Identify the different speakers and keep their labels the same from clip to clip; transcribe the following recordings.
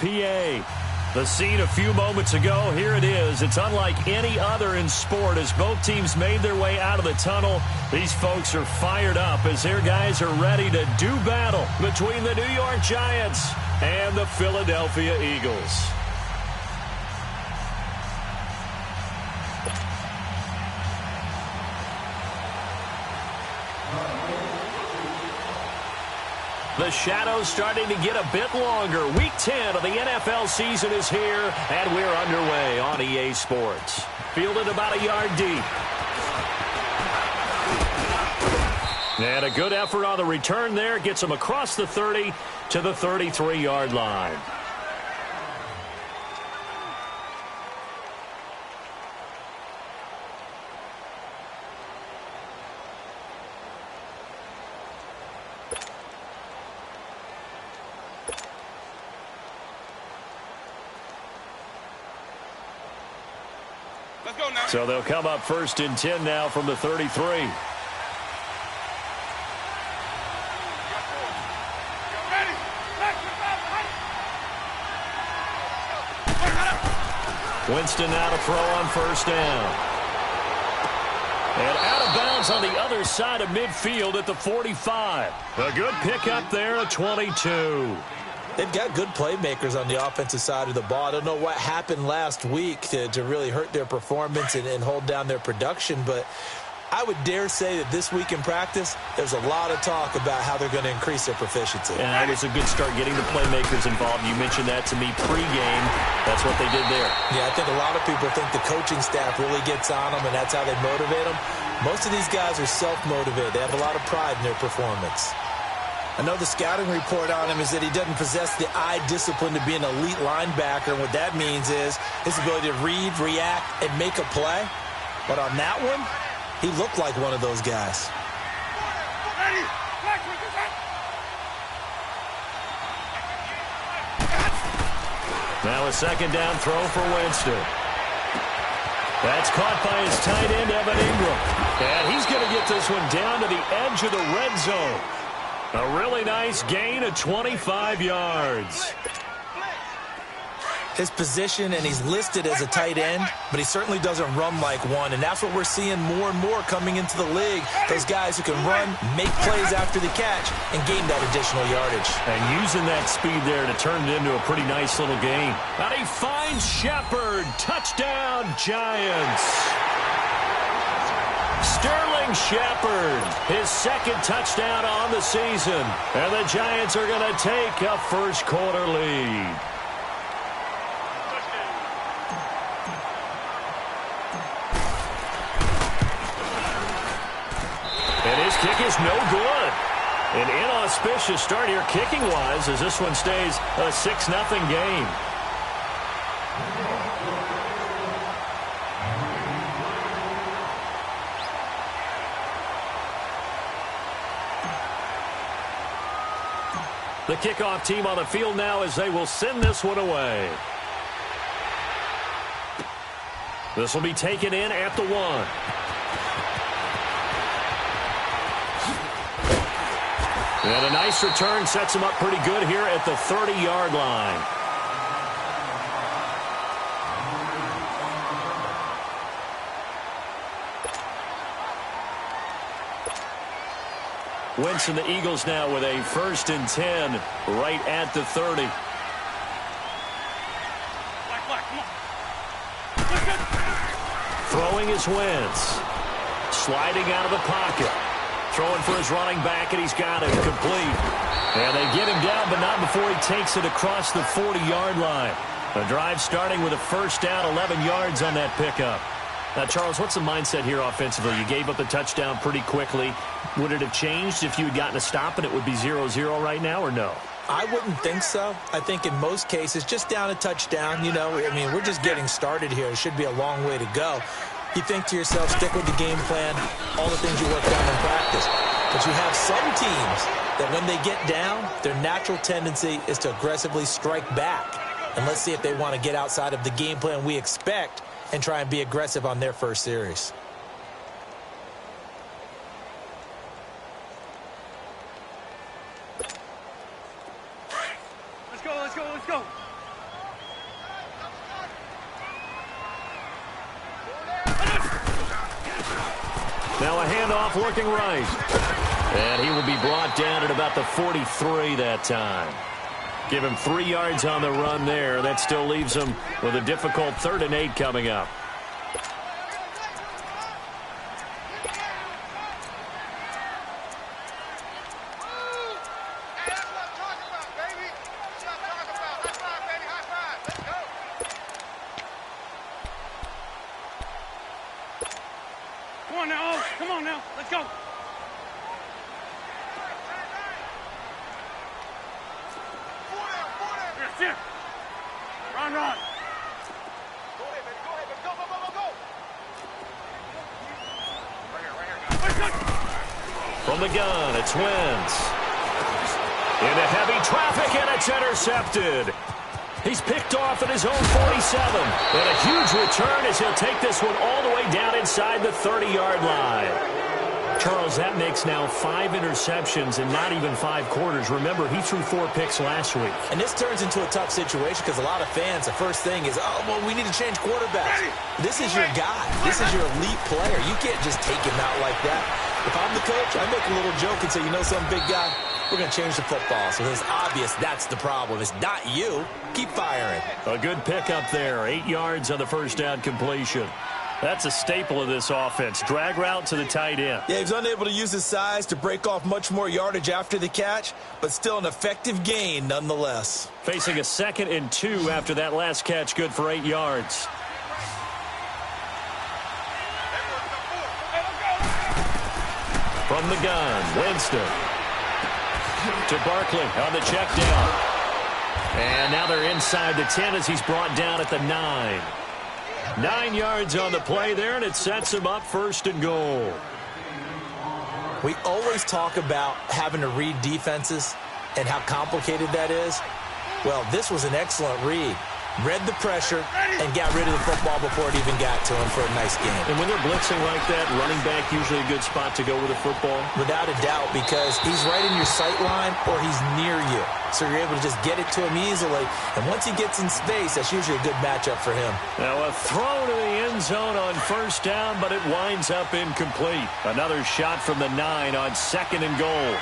Speaker 1: PA. The scene a few moments ago, here it is. It's unlike any other in sport as both teams made their way out of the tunnel. These folks are fired up as their guys are ready to do battle between the New York Giants and the Philadelphia Eagles. The shadow's starting to get a bit longer. Week 10 of the NFL season is here, and we're underway on EA Sports. Fielded about a yard deep. And a good effort on the return there. Gets him across the 30 to the 33-yard line. So they'll come up 1st and 10 now from the 33. Winston now to throw on 1st down. And out of bounds on the other side of midfield at the 45. A good pickup there at 22.
Speaker 2: They've got good playmakers on the offensive side of the ball. I don't know what happened last week to really hurt their performance and hold down their production, but I would dare say that this week in practice, there's a lot of talk about how they're going to increase their proficiency.
Speaker 1: And that was a good start getting the playmakers involved. You mentioned that to me pregame. That's what they did there.
Speaker 2: Yeah, I think a lot of people think the coaching staff really gets on them, and that's how they motivate them. Most of these guys are self-motivated. They have a lot of pride in their performance. I know the scouting report on him is that he doesn't possess the eye discipline to be an elite linebacker. And what that means is his ability to read, react, and make a play. But on that one, he looked like one of those guys.
Speaker 1: Now a 2nd down throw for Winston. That's caught by his tight end, Evan Ingram. And he's going to get this one down to the edge of the red zone. A really nice gain of 25 yards.
Speaker 2: His position, and he's listed as a tight end, but he certainly doesn't run like one, and that's what we're seeing more and more coming into the league. Those guys who can run, make plays after the catch, and gain that additional yardage.
Speaker 1: And using that speed there to turn it into a pretty nice little game. And he finds Shepard. Touchdown, Giants. Sterling Shepard, his 2nd touchdown on the season. And the Giants are going to take a first-quarter lead. And his kick is no good. An inauspicious start here kicking-wise as this one stays a 6-0 game. The kickoff team on the field now as they will send this one away. This will be taken in at the 1. And a nice return sets him up pretty good here at the 30-yard line. Winston, the Eagles now with a 1st and 10 right at the 30. Throwing is Wentz. Sliding out of the pocket. Throwing for his running back, and he's got it complete. And they get him down, but not before he takes it across the 40-yard line. The drive starting with a 1st down, 11 yards on that pickup. Now, Charles, what's the mindset here offensively? You gave up the touchdown pretty quickly. Would it have changed if you had gotten a stop and it would be 0-0 right now, or no?
Speaker 2: I wouldn't think so. I think in most cases, just down a touchdown, you know, I mean, we're just getting started here. It should be a long way to go. You think to yourself, stick with the game plan, all the things you worked on in practice. But you have some teams that when they get down, their natural tendency is to aggressively strike back. And let's see if they want to get outside of the game plan we expect and try and be aggressive on their first series.
Speaker 3: Let's go, let's go, let's go.
Speaker 1: Now a handoff looking right. And he will be brought down at about the 43 that time. Give him 3 yards on the run there. That still leaves him with a difficult 3rd and 8 coming up.
Speaker 3: Come on now, let's go. Here. Run. Go ahead, baby. Go ahead, baby. Go. Right here.
Speaker 1: From the gun, it's Wentz. Into heavy traffic, and it's intercepted. He's picked off at his own 47. And a huge return as he'll take this one all the way down inside the 30-yard line. Charles, that makes now 5 interceptions in not even 5 quarters. Remember, he threw 4 picks last week.
Speaker 2: And this turns into a tough situation because a lot of fans, the first thing is, oh, well, we need to change quarterbacks. This is your guy. This is your elite player. You can't just take him out like that. If I'm the coach, I make a little joke and say, you know something, big guy? We're going to change the football. So it's obvious that's the problem. It's not you. Keep firing.
Speaker 1: A good pickup there. 8 yards on the first down completion. That's a staple of this offense. Drag route to the tight end.
Speaker 2: Yeah, he was unable to use his size to break off much more yardage after the catch, but still an effective gain nonetheless.
Speaker 1: Facing a 2nd and 2 after that last catch, good for 8 yards. From the gun, Winston. To Barkley on the check down. And now they're inside the 10 as he's brought down at the 9. 9 yards on the play there, and it sets him up 1st and goal.
Speaker 2: We always talk about having to read defenses and how complicated that is. Well, this was an excellent read. Read the pressure and got rid of the football before it even got to him for a nice game.
Speaker 1: And when they're blitzing like that, running back usually a good spot to go with the football?
Speaker 2: Without a doubt, because he's right in your sight line or he's near you. So you're able to just get it to him easily. And once he gets in space, that's usually a good matchup for him.
Speaker 1: Now a throw to the end zone on 1st down, but it winds up incomplete. Another shot from the 9 on 2nd and goal.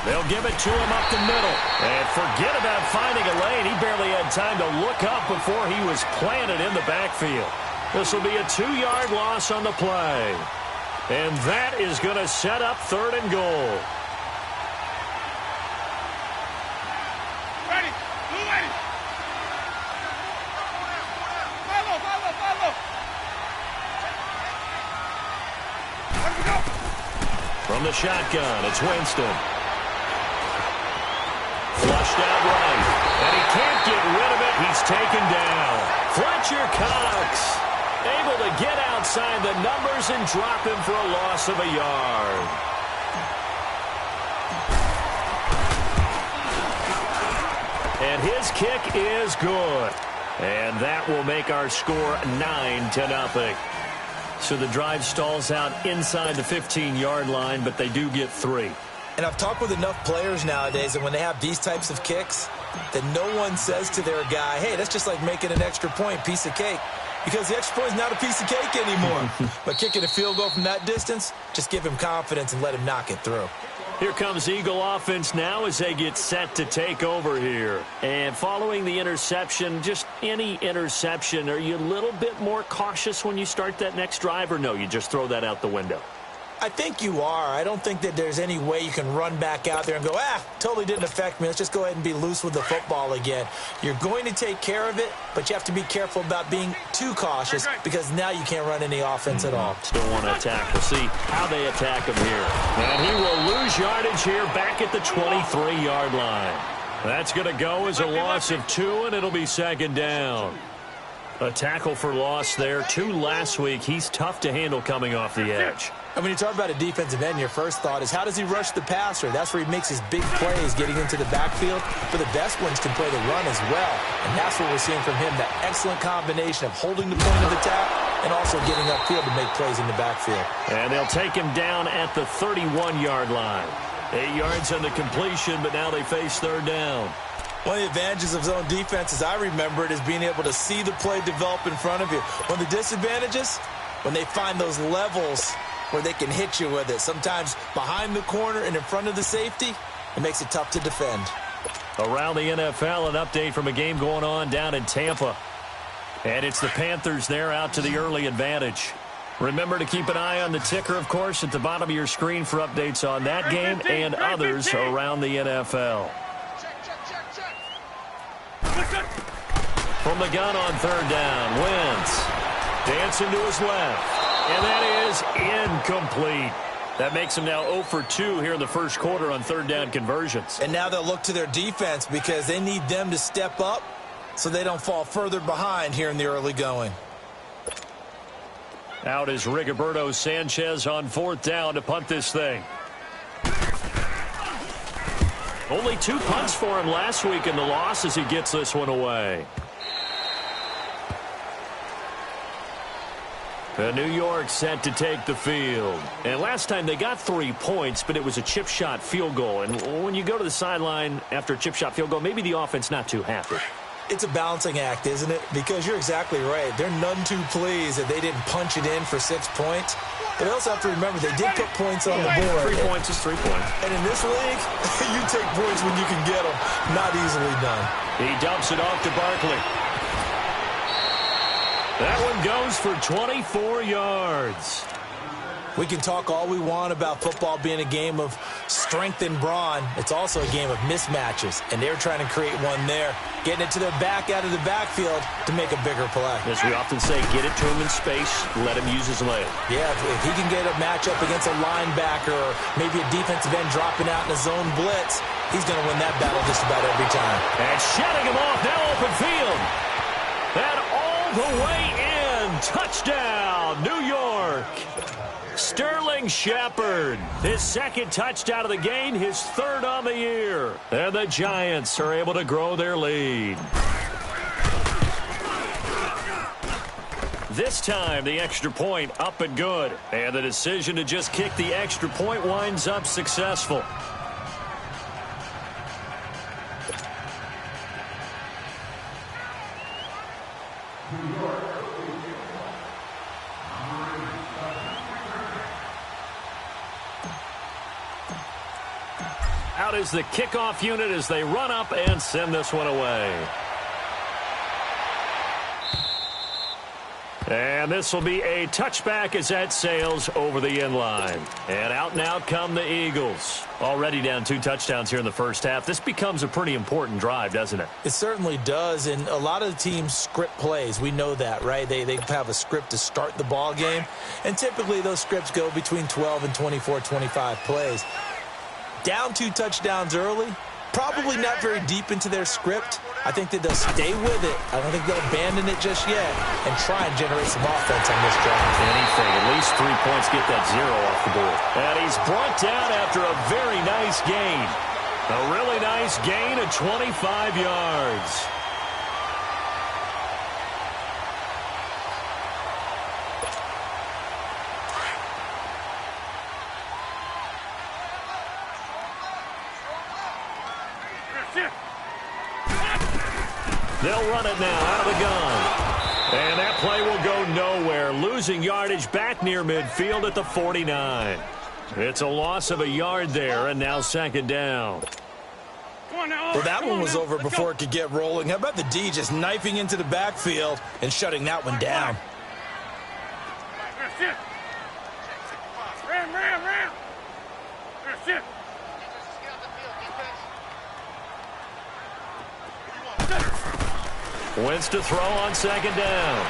Speaker 1: They'll give it to him up the middle. And forget about finding a lane. He barely had time to look up before he was planted in the backfield. This will be a 2-yard loss on the play. And that is going to set up 3rd and goal.
Speaker 3: Ready. Follow. Let me go.
Speaker 1: From the shotgun, it's Winston. Flushed out right. And he can't get rid of it. He's taken down. Fletcher Cox able to get outside the numbers and drop him for a loss of a yard. And his kick is good. And that will make our score 9-0. So the drive stalls out inside the 15-yard line, but they do get 3.
Speaker 2: And I've talked with enough players nowadays that when they have these types of kicks, that no one says to their guy, hey, that's just like making an extra point, piece of cake. Because the extra point is not a piece of cake anymore. But kicking a field goal from that distance, just give him confidence and let him knock it through.
Speaker 1: Here comes Eagle offense now as they get set to take over here. And following the interception, just any interception, are you a little bit more cautious when you start that next drive, or no, you just throw that out the window?
Speaker 2: I think you are. I don't think that there's any way you can run back out there and go, totally didn't affect me. Let's just go ahead and be loose with the football again. You're going to take care of it, but you have to be careful about being too cautious because now you can't run any offense at all.
Speaker 1: Still want to attack. We'll see how they attack him here. And he will lose yardage here back at the 23-yard line. That's going to go as a loss of 2, and it'll be 2nd down. A tackle for loss there. 2 last week. He's tough to handle coming off the edge.
Speaker 2: And when you talk about a defensive end, your first thought is, how does he rush the passer? That's where he makes his big plays, getting into the backfield. But the best ones can play the run as well. And that's what we're seeing from him, that excellent combination of holding the point of attack and also getting upfield to make plays in the backfield.
Speaker 1: And they'll take him down at the 31-yard line. 8 yards on the completion, but now they face 3rd down.
Speaker 2: One of the advantages of zone defense, as I remember it, is being able to see the play develop in front of you. One of the disadvantages, when they find those levels where they can hit you with it. Sometimes behind the corner and in front of the safety, it makes it tough to defend.
Speaker 1: Around the NFL, an update from a game going on down in Tampa. And it's the Panthers there out to the early advantage. Remember to keep an eye on the ticker, of course, at the bottom of your screen for updates on that game and others around the NFL. From the gun on third down, Wentz dancing to his left. And that is incomplete. That makes him now 0 for 2 here in the first quarter on third down conversions.
Speaker 2: And now they'll look to their defense because they need them to step up so they don't fall further behind here in the early going.
Speaker 1: Out is Rigoberto Sanchez on fourth down to punt this thing. Only 2 punts for him last week in the loss as he gets this one away. New York set to take the field. And last time they got 3 points, but it was a chip shot field goal. And when you go to the sideline after a chip shot field goal, maybe the offense not too happy.
Speaker 2: It's a balancing act, isn't it? Because you're exactly right. They're none too pleased that they didn't punch it in for 6 points. But they also have to remember they did put points on the board.
Speaker 1: 3 points is 3 points.
Speaker 2: And in this league, you take points when you can get them. Not easily done.
Speaker 1: He dumps it off to Barkley. That one goes for 24 yards.
Speaker 2: We can talk all we want about football being a game of strength and brawn. It's also a game of mismatches, and they're trying to create one there, getting it to their back out of the backfield to make a bigger play.
Speaker 1: As we often say, get it to him in space, let him use his leg.
Speaker 2: Yeah, if he can get a matchup against a linebacker or maybe a defensive end dropping out in a zone blitz, he's going to win that battle just about every time.
Speaker 1: And shutting him off, now open field. And all the way in. Touchdown, New York. Sterling Shepard, his second touchdown of the game, his third on the year. And the Giants are able to grow their lead. This time, the extra point up and good. And the decision to just kick the extra point winds up successful. Out is the kickoff unit as they run up and send this one away. And this will be a touchback as that sails over the end line. And out come the Eagles. Already down 2 touchdowns here in the first half. This becomes a pretty important drive, doesn't it?
Speaker 2: It certainly does, and a lot of the teams script plays. We know that, right? They have a script to start the ball game, and typically those scripts go between 12 and 24, 25 plays. Down 2 touchdowns early, probably not very deep into their script. I think that they'll stay with it. I don't think they'll abandon it just yet and try and generate some offense on this drive.
Speaker 1: Anything, at least 3 points, get that 0 off the board. And he's brought down after a very nice gain. A really nice gain of 25 yards. They'll run it now out of the gun. And that play will go nowhere. Losing yardage back near midfield at the 49. It's a loss of a yard there, and now second down.
Speaker 2: Well, that one was over before it could get rolling. How about the D just knifing into the backfield and shutting that one down?
Speaker 3: Ram.
Speaker 1: Wentz to throw on second down.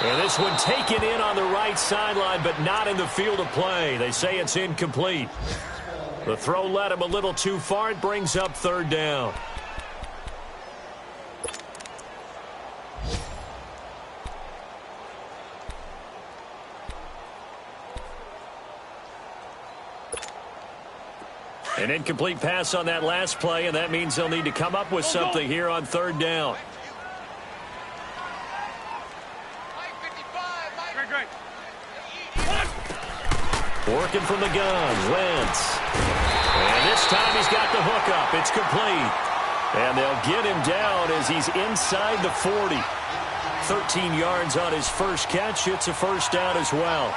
Speaker 1: And this one taken in on the right sideline, but not in the field of play. They say it's incomplete. The throw led him a little too far. It brings up third down. An incomplete pass on that last play, and that means they'll need to come up with something here on third down. Working from the gun, Wentz. And this time he's got the It's complete. And they'll get him down as he's inside the 40. 13 yards on his first catch. It's a first down as well.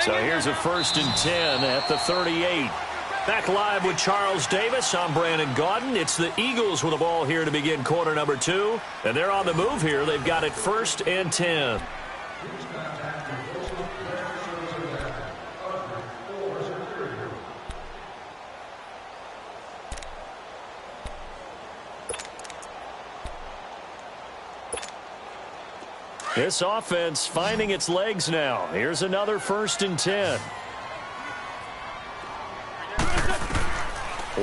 Speaker 1: So here's a 1st and 10 at the 38. Back live with Charles Davis. I'm Brandon Gaudin. It's the Eagles with the ball here to begin quarter number 2. And they're on the move here. They've got it 1st and 10. This offense finding its legs now. Here's another 1st and 10.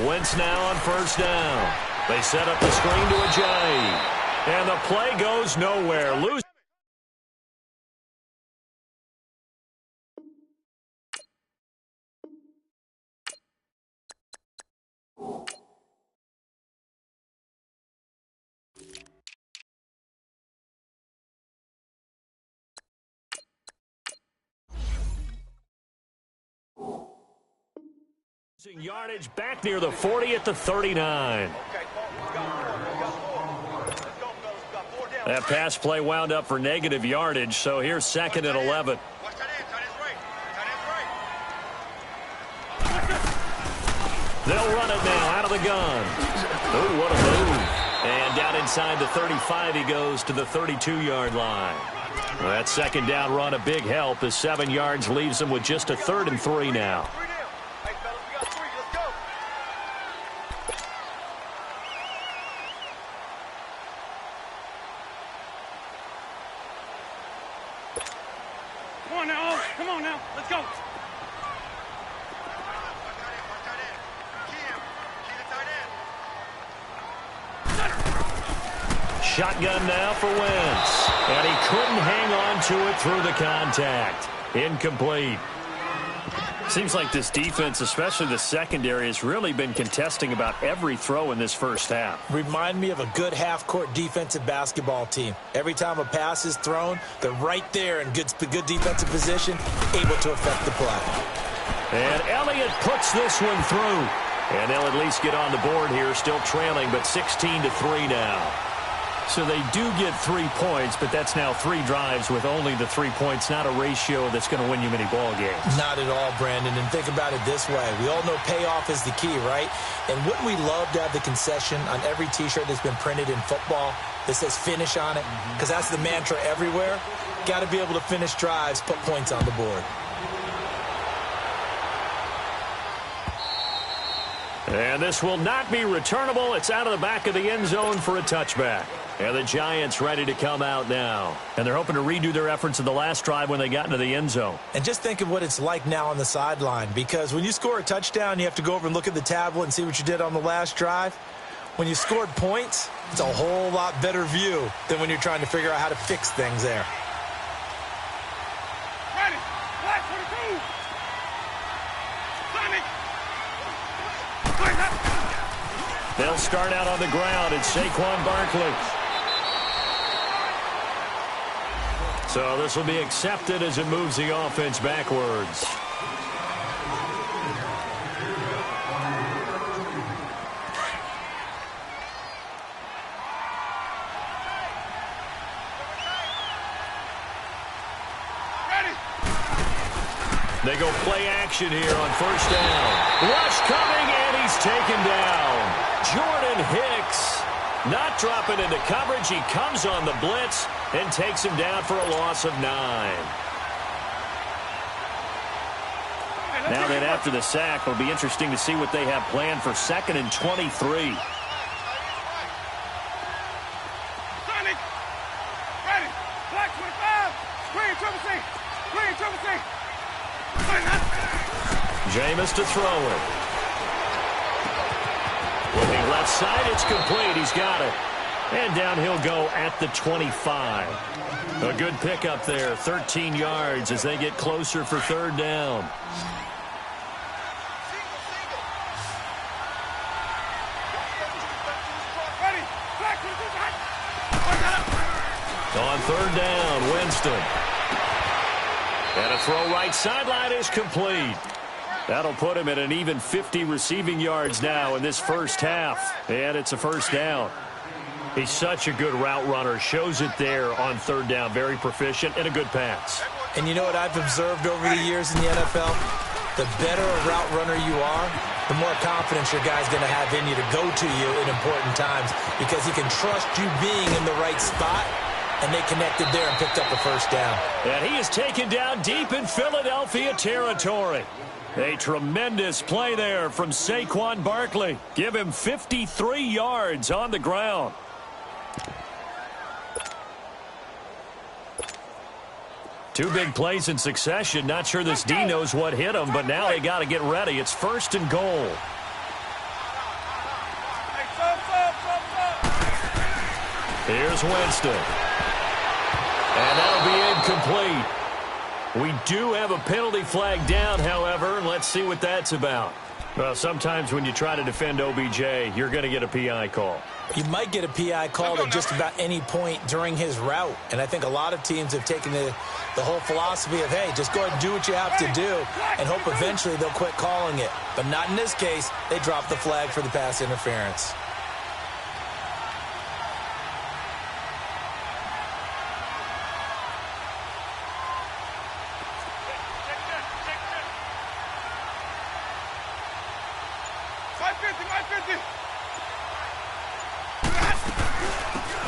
Speaker 1: Wentz now on 1st down. They set up the screen to Ajayi. And the play goes nowhere. Yardage back near the 40 at the 39. That pass play wound up for negative yardage, so here's 2nd and 11. They'll run it now out of the gun. Oh, what a move. And down inside the 35 he goes to the 32-yard line. Well, that 2nd down run a big help as 7 yards leaves him with just a 3rd and 3 now.
Speaker 3: Come on now, let's go.
Speaker 1: Shotgun now for Wentz. And he couldn't hang on to it through the contact. Incomplete. Seems like this defense, especially the secondary, has really been contesting about every throw in this first half.
Speaker 2: Remind me of a good half-court defensive basketball team. Every time a pass is thrown, they're right there in good defensive position, able to affect the play.
Speaker 1: And Elliott puts this one through. And they'll at least get on the board here, still trailing, but 16-3 now. So they do get 3 points, but that's now 3 drives with only the 3 points, not a ratio that's going to win you many ball games.
Speaker 2: Not at all, Brandon. And think about it this way. We all know payoff is the key, right? And wouldn't we love to have the concession on every T-shirt that's been printed in football that says finish on it? Because that's the mantra everywhere. Got to be able to finish drives, put points on the board.
Speaker 1: And this will not be returnable. It's out of the back of the end zone for a touchback. And the Giants ready to come out now. And they're hoping to redo their efforts in the last drive when they got into the end zone.
Speaker 2: And just think of what it's like now on the sideline. Because when you score a touchdown, you have to go over and look at the tablet and see what you did on the last drive. When you scored points, it's a whole lot better view than when you're trying to figure out how to fix things there.
Speaker 3: Ready. Black 22. Sonic.
Speaker 1: They'll start out on the ground. It's Saquon Barkley. So this will be accepted as it moves the offense backwards. They go play action here on first down. Rush coming, and he's taken down. Jordan Hicks not dropping into coverage. He comes on the blitz and takes him down for a loss of 9. Now then, after the sack, it'll be interesting to see what they have planned for 2nd and 23.
Speaker 3: Sonic. Ready. Black 25. Green triple C. Green triple C.
Speaker 1: Jameis to throw it. Looking left side, it's complete. He's got it. And down he'll go at the 25. A good pickup there, 13 yards as they get closer for third down. On third down, Winston. And a throw right sideline is complete. That'll put him at an even 50 receiving yards now in this first half. And it's a first down. He's such a good route runner. Shows it there on third down. Very proficient and a good pass.
Speaker 2: And you know what I've observed over the years in the NFL? The better a route runner you are, the more confidence your guy's going to have in you to go to you in important times because he can trust you being in the right spot, and they connected there and picked up a first down.
Speaker 1: And he is taken down deep in Philadelphia territory. A tremendous play there from Saquon Barkley. Give him 53 yards on the ground. Two big plays in succession. Not sure this D knows what hit him, but now they got to get ready. It's first and goal. Here's Winston. And that'll be incomplete. We do have a penalty flag down, however, and let's see what that's about. Well, sometimes when you try to defend OBJ, you're going to get a PI call.
Speaker 2: You might get a PI call at just about any point during his route. And I think a lot of teams have taken the whole philosophy of, hey, just go ahead and do what you have to do and hope eventually they'll quit calling it. But not in this case. They dropped the flag for the pass interference.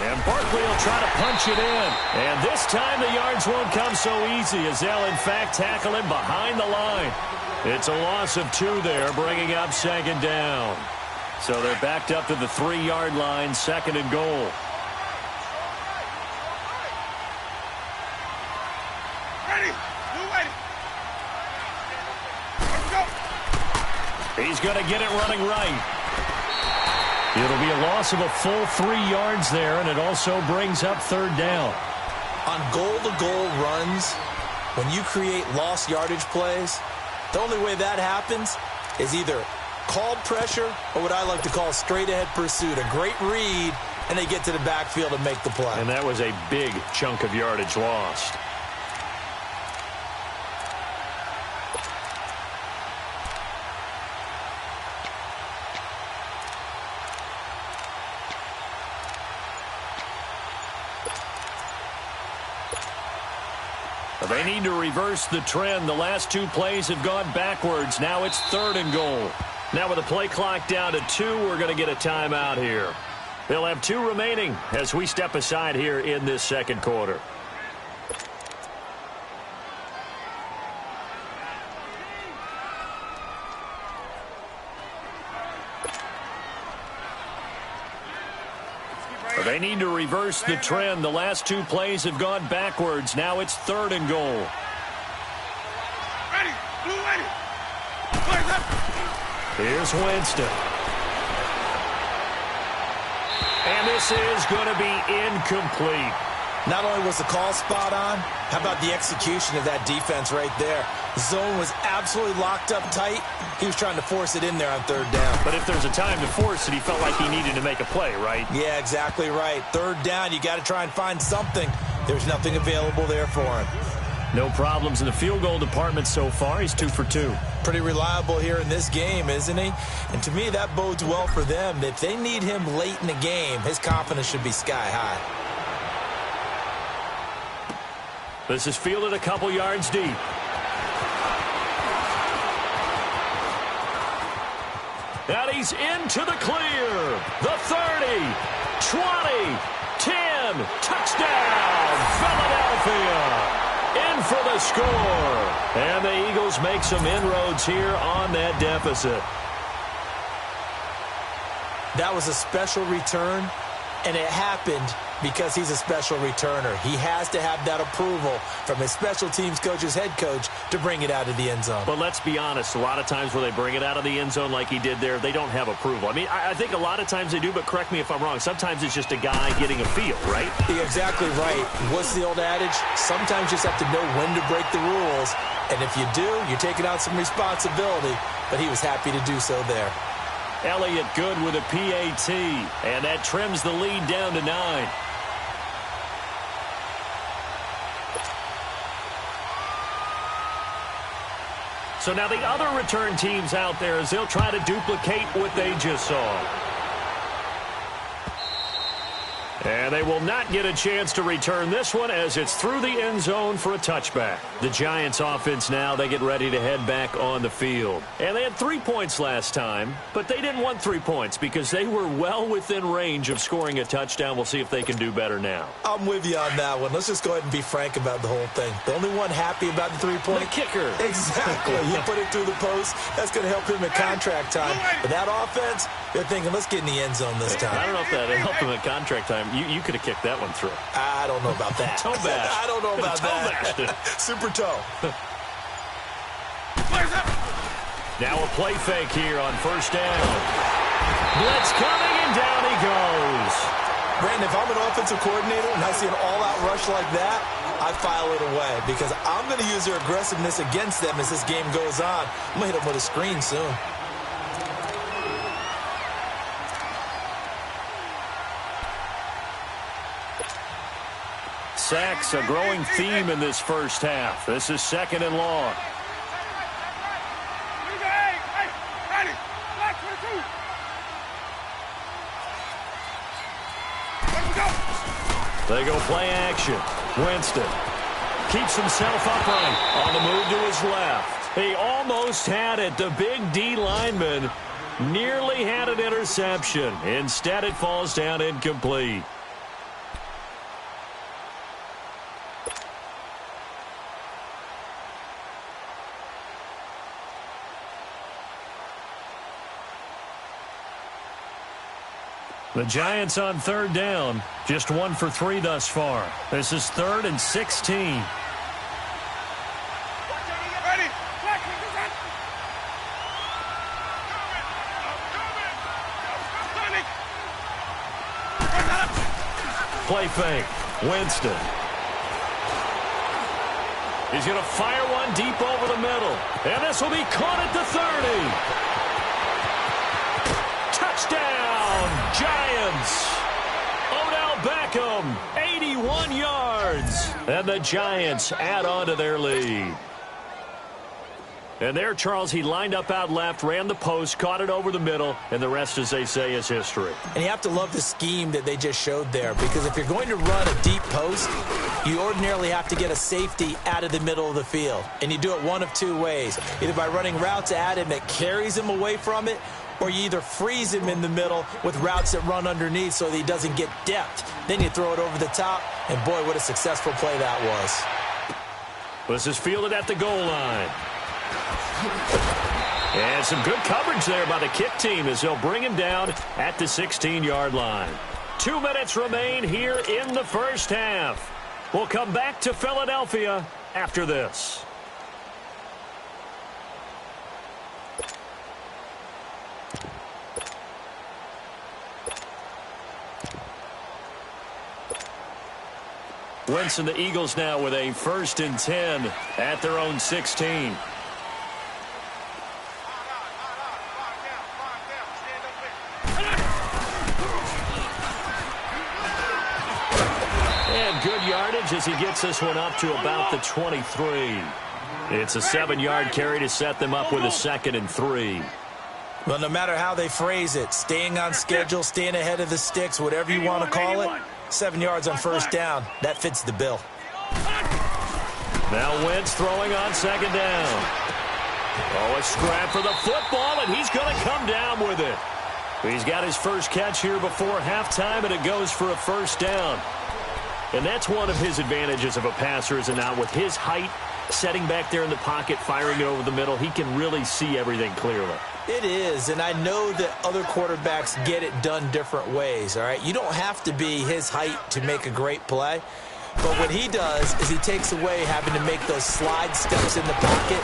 Speaker 1: And Barkley will try to punch it in. And this time the yards won't come so easy as they'll, in fact, tackle him behind the line. It's a loss of 2 there, bringing up second down. So they're backed up to the 3-yard line, second and goal. He's going to get it running right. It'll be a loss of a full 3 yards there, and it also brings up third down.
Speaker 2: On goal-to-goal runs, when you create lost yardage plays, the only way that happens is either called pressure or what I like to call straight-ahead pursuit. A great read, and they get to the backfield and make the play.
Speaker 1: And that was a big chunk of yardage lost. They need to reverse the trend. The last 2 plays have gone backwards. Now it's third and goal. Now with the play clock down to 2, we're going to get a timeout here. They'll have 2 remaining as we step aside here in this second quarter. They need to reverse the trend. The last 2 plays have gone backwards. Now it's third and goal.
Speaker 3: Ready. Blue ready.
Speaker 1: Here's Winston. And this is going to be incomplete.
Speaker 2: Not only was the call spot on, how about the execution of that defense right there? Zone was absolutely locked up tight. He was trying to force it in there on third down.
Speaker 1: But if there's a time to force it, he felt like he needed to make a play, right?
Speaker 2: Yeah, exactly right. Third down, you got to try and find something. There's nothing available there for him.
Speaker 1: No problems in the field goal department so far. He's 2 for 2.
Speaker 2: Pretty reliable here in this game, isn't he? And to me, that bodes well for them. If they need him late in the game, his confidence should be sky high.
Speaker 1: This is fielded a couple yards deep. And he's into the clear. The 30, 20, 10, touchdown, Philadelphia. In for the score. And the Eagles make some inroads here on that deficit.
Speaker 2: That was a special return, and it happened because he's a special returner. He has to have that approval from his special teams coach's head coach to bring it out of the end zone.
Speaker 1: But let's be honest, a lot of times when they bring it out of the end zone like he did there, they don't have approval. I mean, I think a lot of times they do, but correct me if I'm wrong. Sometimes it's just a guy getting a feel, right?
Speaker 2: You're exactly right. What's the old adage? Sometimes you just have to know when to break the rules. And if you do, you're taking out some responsibility. But he was happy to do so there.
Speaker 1: Elliott good with a PAT. And that trims the lead down to 9. So now the other return teams out there as they'll try to duplicate what they just saw. And they will not get a chance to return this one as it's through the end zone for a touchback. The Giants offense now, they get ready to head back on the field. And they had 3 points last time, but they didn't want 3 points because they were well within range of scoring a touchdown. We'll see if they can do better now.
Speaker 2: I'm with you on that one. Let's just go ahead and be frank about the whole thing. The only one happy about the 3-point.
Speaker 1: The kicker.
Speaker 2: Exactly. You put it through the post. That's going to help him at contract time. But that offense, they're thinking, let's get in the end zone this time.
Speaker 1: I don't know if that helped him at contract time. You could have kicked that one through.
Speaker 2: I don't know about that.
Speaker 1: Toe bash.
Speaker 2: I don't know about that. Super toe.
Speaker 1: Now a play fake here on first down. Blitz coming, and down he goes.
Speaker 2: Brandon, if I'm an offensive coordinator and I see an all-out rush like that, I file it away because I'm going to use their aggressiveness against them as this game goes on. I'm going to hit them with a screen soon.
Speaker 1: Sacks, a growing theme in this first half. This is 2nd and long. They go play action. Winston keeps himself upright on the move to his left. He almost had it. The big D lineman nearly had an interception. Instead, it falls down incomplete. The Giants on 3rd down, just 1 for 3 thus far. This is 3rd and 16.
Speaker 3: Ready.
Speaker 1: Play fake. Winston. He's going to fire one deep over the middle. And this will be caught at the 30. Touchdown, Giants. Odell Beckham, 81 yards. And the Giants add on to their lead. And there, Charles, he lined up out left, ran the post, caught it over the middle, and the rest, as they say, is history.
Speaker 2: And you have to love the scheme that they just showed there, because if you're going to run a deep post, you ordinarily have to get a safety out of the middle of the field. And you do it one of 2 ways, either by running routes at him that carries him away from it, or you either freeze him in the middle with routes that run underneath so that he doesn't get depth. Then you throw it over the top, and boy, what a successful play that was.
Speaker 1: This is fielded at the goal line. And some good coverage there by the kick team as they'll bring him down at the 16-yard line. 2 minutes remain here in the first half. We'll come back to Philadelphia after this. Winston, the Eagles now with a 1st and 10 at their own 16. Good yardage as he gets this one up to about the 23. It's a 7-yard carry to set them up with a 2nd and 3.
Speaker 2: Well, no matter how they phrase it, staying on schedule, staying ahead of the sticks, whatever you want to call it, 7 yards on 1st down, that fits the bill.
Speaker 1: Now Wentz throwing on 2nd down. Oh, a scrap for the football, and he's going to come down with it. He's got his first catch here before halftime, and it goes for a 1st down. And that's one of his advantages of a passer, is now with his height, setting back there in the pocket, firing it over the middle, he can really see everything clearly.
Speaker 2: It is, and I know that other quarterbacks get it done different ways, all right? You don't have to be his height to make a great play. But what he does is he takes away having to make those slide steps in the pocket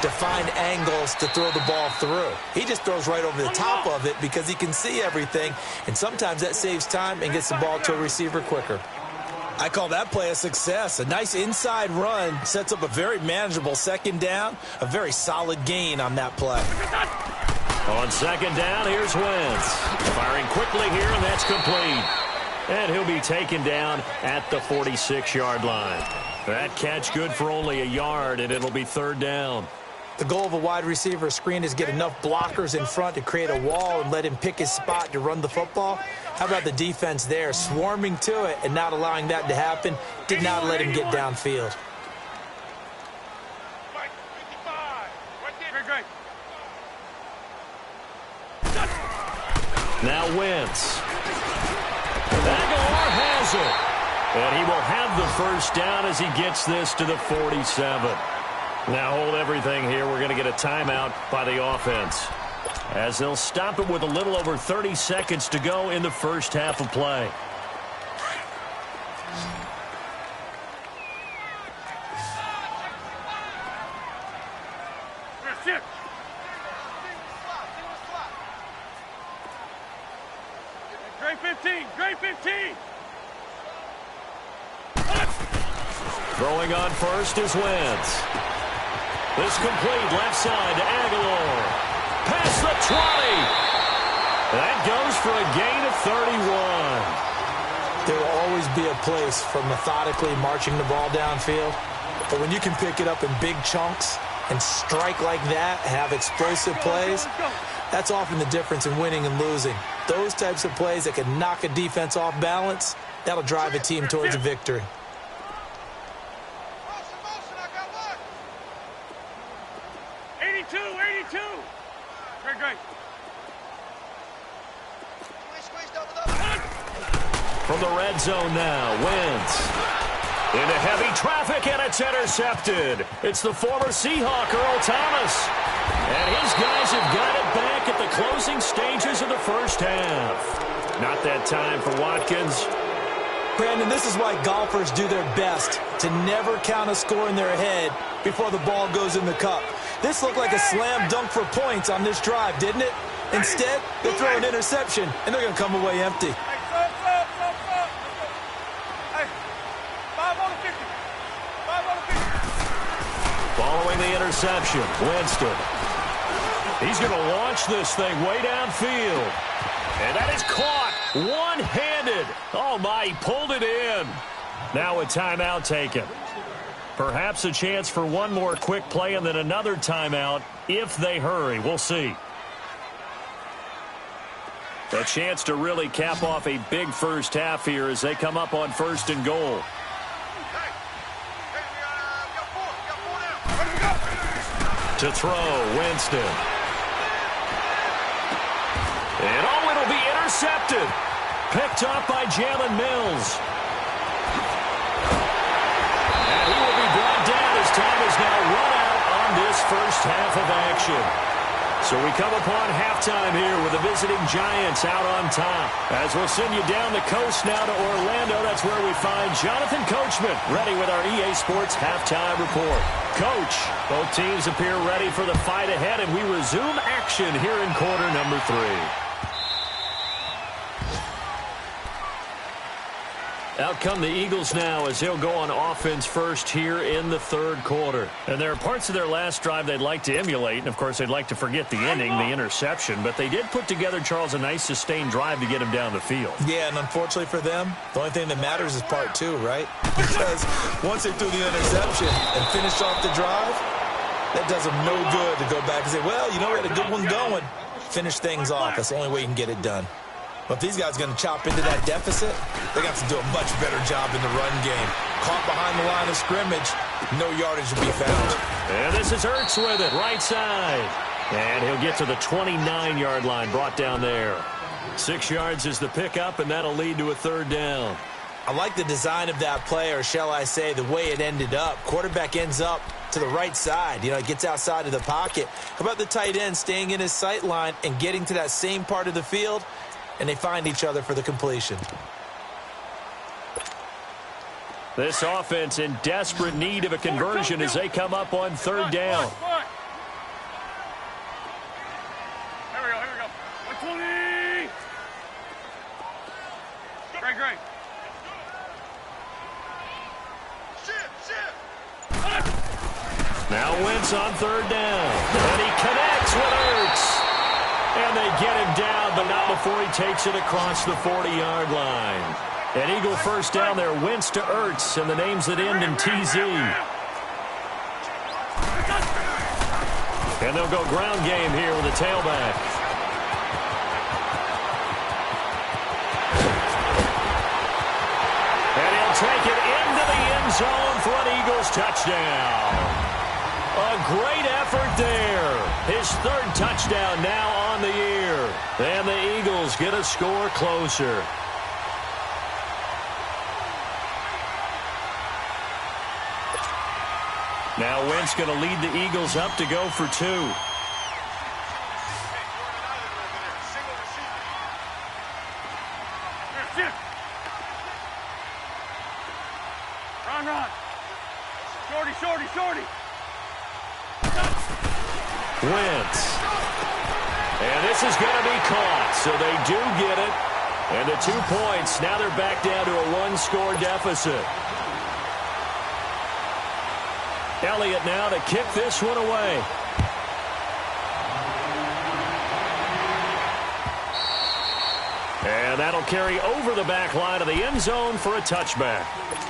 Speaker 2: to find angles to throw the ball through. He just throws right over the top of it because he can see everything, and sometimes that saves time and gets the ball to a receiver quicker. I call that play a success. A nice inside run sets up a very manageable 2nd down, a very solid gain on that play.
Speaker 1: On 2nd down, here's Wentz. Firing quickly here, and that's complete. And he'll be taken down at the 46-yard line. That catch good for only a yard, and it'll be 3rd down.
Speaker 2: The goal of a wide receiver screen is get enough blockers in front to create a wall and let him pick his spot to run the football. How about the defense there, swarming to it and not allowing that to happen? Did not let him get downfield.
Speaker 1: Now Wentz. Aguilar has it. And he will have the first down as he gets this to the 47. Now hold everything here. We're going to get a timeout by the offense, as they'll stop it with a little over 30 seconds to go in the first half of play.
Speaker 3: Great 15, great 15.
Speaker 1: Throwing on first is Wentz. This complete left side to Aguilar. Past the 20. That goes for a gain of 31.
Speaker 2: There will always be a place for methodically marching the ball downfield. But when you can pick it up in big chunks and strike like that, have explosive plays, that's often the difference in winning and losing. Those types of plays that can knock a defense off balance, that'll drive a team towards a victory.
Speaker 1: From the red zone now, Wentz. Into heavy traffic, and it's intercepted. It's the former Seahawk, Earl Thomas. And his guys have got it back at the closing stages of the first half. Not that time for Watkins.
Speaker 2: Brandon, this is why golfers do their best to never count a score in their head before the ball goes in the cup. This looked like a slam dunk for points on this drive, didn't it? Instead, they throw an interception, and they're going to come away empty.
Speaker 1: Following the interception, Winston. He's going to launch this thing way downfield. And that is caught one-handed. Oh, my, he pulled it in. Now a timeout taken. Perhaps a chance for one more quick play and then another timeout if they hurry. We'll see. A chance to really cap off a big first half here as they come up on first and goal. To throw, Winston. And oh, it'll be intercepted. Picked up by Jalen Mills. And he will be brought down as time is now run out on this first half of action. So we come upon halftime here with the visiting Giants out on top. As we'll send you down the coast now to Orlando, that's where we find Jonathan Coachman ready with our EA Sports halftime report. Coach, both teams appear ready for the fight ahead, and we resume action here in quarter number 3. Out come the Eagles now as they'll go on offense first here in the third quarter. And there are parts of their last drive they'd like to emulate. And, of course, they'd like to forget the ending, the interception. But they did put together, Charles, a nice sustained drive to get him down the field.
Speaker 2: Yeah, and unfortunately for them, the only thing that matters is part 2, right? Because once they threw the interception and finished off the drive, that does them no good to go back and say, well, you know, we had a good one going. Finish things off. That's the only way you can get it done. But if these guys are going to chop into that deficit, they're going to have to do a much better job in the run game. Caught behind the line of scrimmage, no yardage to be found.
Speaker 1: And this is Ertz with it, right side. And he'll get to the 29-yard line, brought down there. 6 yards is the pickup, and that'll lead to a third down.
Speaker 2: I like the design of that play, or shall I say the way it ended up. Quarterback ends up to the right side. You know, it gets outside of the pocket. How about the tight end staying in his sight line and getting to that same part of the field? And they find each other for the completion.
Speaker 1: This offense in desperate need of a conversion as they come up on third down.
Speaker 3: Here we go. 120. Great. Shift.
Speaker 1: Now Wentz on third down. And he connects with Ertz. And they get him down, but not before he takes it across the 40-yard line. An Eagle first down there, Wentz to Ertz, and the names that end in TZ. And they'll go ground game here with a tailback. And he'll take it into the end zone for an Eagles touchdown. A great effort there. His third touchdown now on the year. And the Eagles get a score closer. Now Wentz going to lead the Eagles up to go for 2.
Speaker 3: Run. Shorty.
Speaker 1: Wentz. And this is going to be caught, so they do get it. And the 2 points, now they're back down to a 1-score deficit. Elliott now to kick this one away. And that'll carry over the back line of the end zone for a touchback.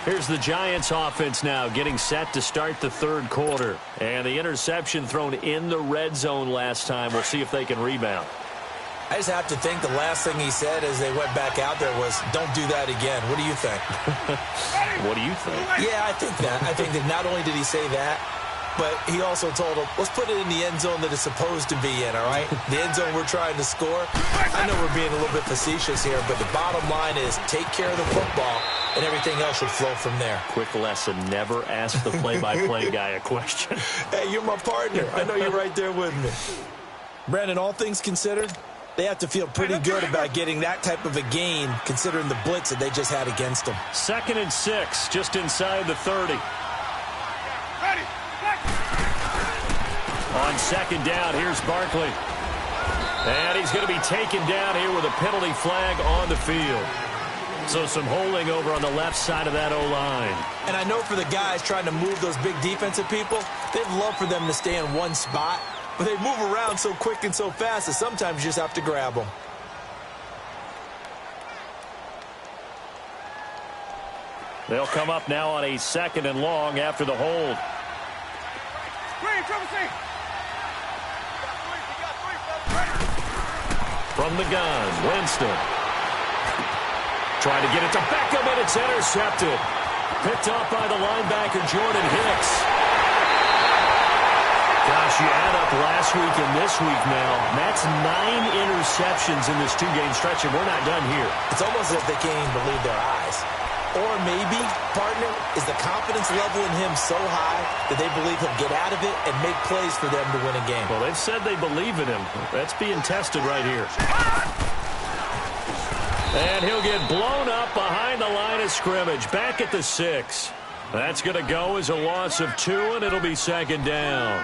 Speaker 1: Here's the Giants offense now getting set to start the third quarter. And the interception thrown in the red zone last time. We'll see if they can rebound.
Speaker 2: I just have to think the last thing he said as they went back out there was, don't do that again. What do you think?
Speaker 1: What do you think?
Speaker 2: Yeah, I think that. I think that not only did he say that, but he also told him, let's put it in the end zone that it's supposed to be in, all right? The end zone we're trying to score. I know we're being a little bit facetious here, but the bottom line is take care of the football, and everything else should flow from there.
Speaker 1: Quick lesson, never ask the play-by-play guy a question.
Speaker 2: Hey, you're my partner. I know you're right there with me. Brandon, all things considered, they have to feel pretty good about getting that type of a gain, considering the blitz that they just had against them.
Speaker 1: 2nd and 6, just inside the 30. On 2nd down, here's Barkley. And he's going to be taken down here with a penalty flag on the field. So some holding over on the left side of that O-line.
Speaker 2: And I know for the guys trying to move those big defensive people, they'd love for them to stay in one spot. But they move around so quick and so fast that sometimes you just have to grab them.
Speaker 1: They'll come up now on a 2nd and long after the hold. From the gun, Winston. Trying to get it to Beckham, and it's intercepted. Picked off by the linebacker, Jordan Hicks. Gosh, you add up last week and this week now. That's 9 interceptions in this 2-game stretch, and we're not done here.
Speaker 2: It's almost as if they can't even believe their eyes. Or maybe, partner, is the confidence level in him so high that they believe he'll get out of it and make plays for them to win a game.
Speaker 1: Well, they've said they believe in him. That's being tested right here. And he'll get blown up behind the line of scrimmage. Back at the 6. That's going to go as a loss of 2, and it'll be 2nd down.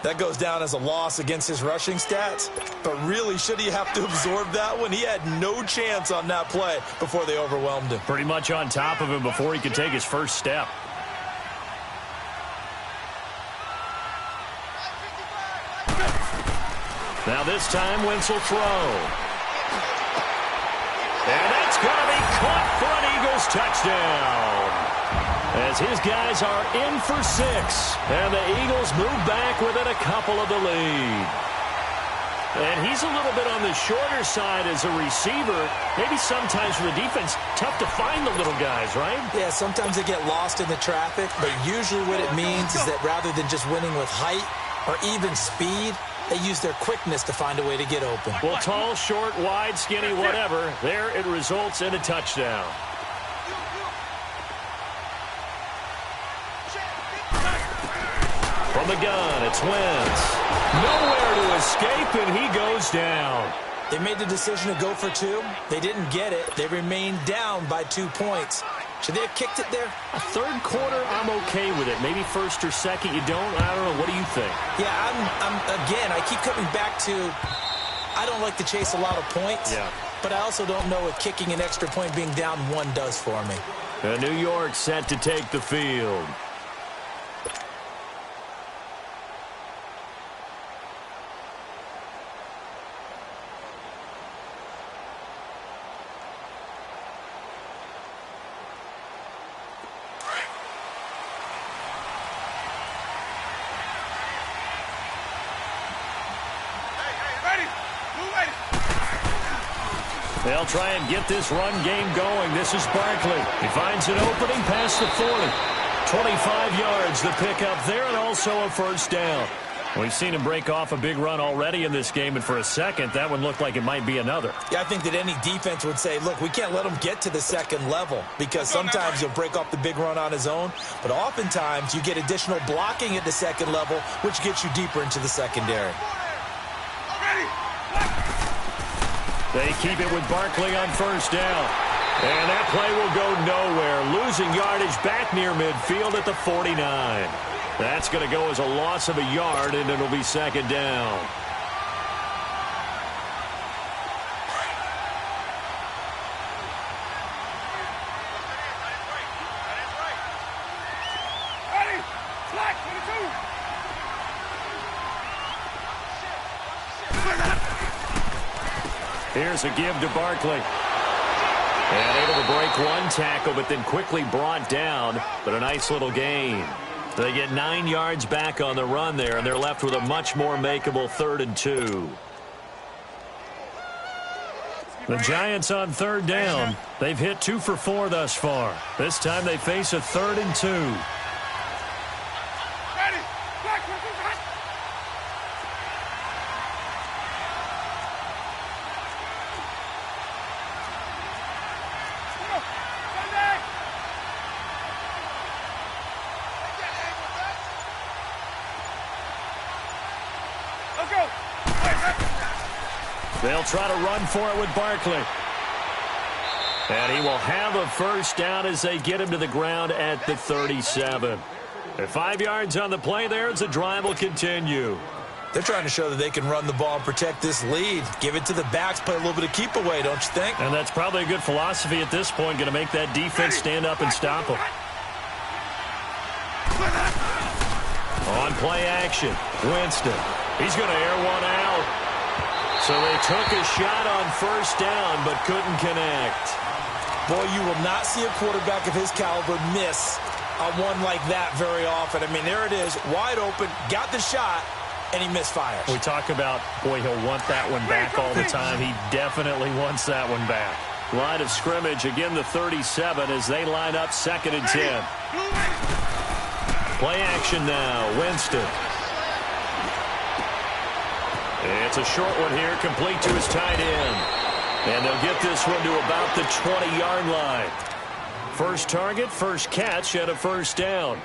Speaker 2: That goes down as a loss against his rushing stats. But really, should he have to absorb that one? He had no chance on that play before they overwhelmed him.
Speaker 1: Pretty much on top of him before he could take his first step. Now this time, Wentz will throw. And that's going to be caught for an Eagles touchdown. As his guys are in for 6. And the Eagles move back within a couple of the lead. And he's a little bit on the shorter side as a receiver. Maybe sometimes for the defense, tough to find the little guys, right?
Speaker 2: Yeah, sometimes they get lost in the traffic. But usually what it means is that rather than just winning with height or even speed, they use their quickness to find a way to get open.
Speaker 1: Well, tall, short, wide, skinny, whatever. There it results in a touchdown. From the gun, it's Wentz. Nowhere to escape, and he goes down.
Speaker 2: They made the decision to go for 2. They didn't get it. They remained down by 2 points. Should they have kicked it there?
Speaker 1: A third quarter, I'm okay with it. Maybe 1st or 2nd, you don't. I don't know. What do you think?
Speaker 2: Yeah, again, I keep coming back to I don't like to chase a lot of points.
Speaker 1: Yeah.
Speaker 2: But I also don't know what kicking an extra point being down 1 does for me.
Speaker 1: New York set to take the field. They'll try and get this run game going. This is Barkley. He finds an opening past the 40. 25 yards the pickup there, and also a first down. We've seen him break off a big run already in this game, and for a second, that one looked like it might be another.
Speaker 2: Yeah, I think that any defense would say, look, we can't let him get to the second level, because sometimes he'll break off the big run on his own, but oftentimes you get additional blocking at the second level, which gets you deeper into the secondary.
Speaker 1: They keep it with Barkley on first down. And that play will go nowhere. Losing yardage back near midfield at the 49. That's going to go as a loss of a yard, and it'll be second down. Here's a give to Barkley. And able to break one tackle, but then quickly brought down. But a nice little gain. They get 9 yards back on the run there, and they're left with a much more makeable 3rd and 2. The Giants on third down. They've hit 2 for 4 thus far. This time they face a 3rd and 2. They'll try to run for it with Barkley. And he will have a first down as they get him to the ground at the 37. At 5 yards on the play there as the drive will continue.
Speaker 2: They're trying to show that they can run the ball and protect this lead. Give it to the backs, play a little bit of keep away, don't you think?
Speaker 1: And that's probably a good philosophy at this point, going to make that defense stand up and stop them. On play action, Winston. He's going to air one out. So they took a shot on first down, but couldn't connect.
Speaker 2: Boy, you will not see a quarterback of his caliber miss on one like that very often. I mean, there it is, wide open, got the shot, and he misfires.
Speaker 1: We talk about, boy, he'll want that one back all the time. He definitely wants that one back. Line of scrimmage, again the 37 as they line up 2nd and 10. Play action now, Winston. It's a short one here, complete to his tight end. And they'll get this one to about the 20-yard line. First target, first catch, and a first down.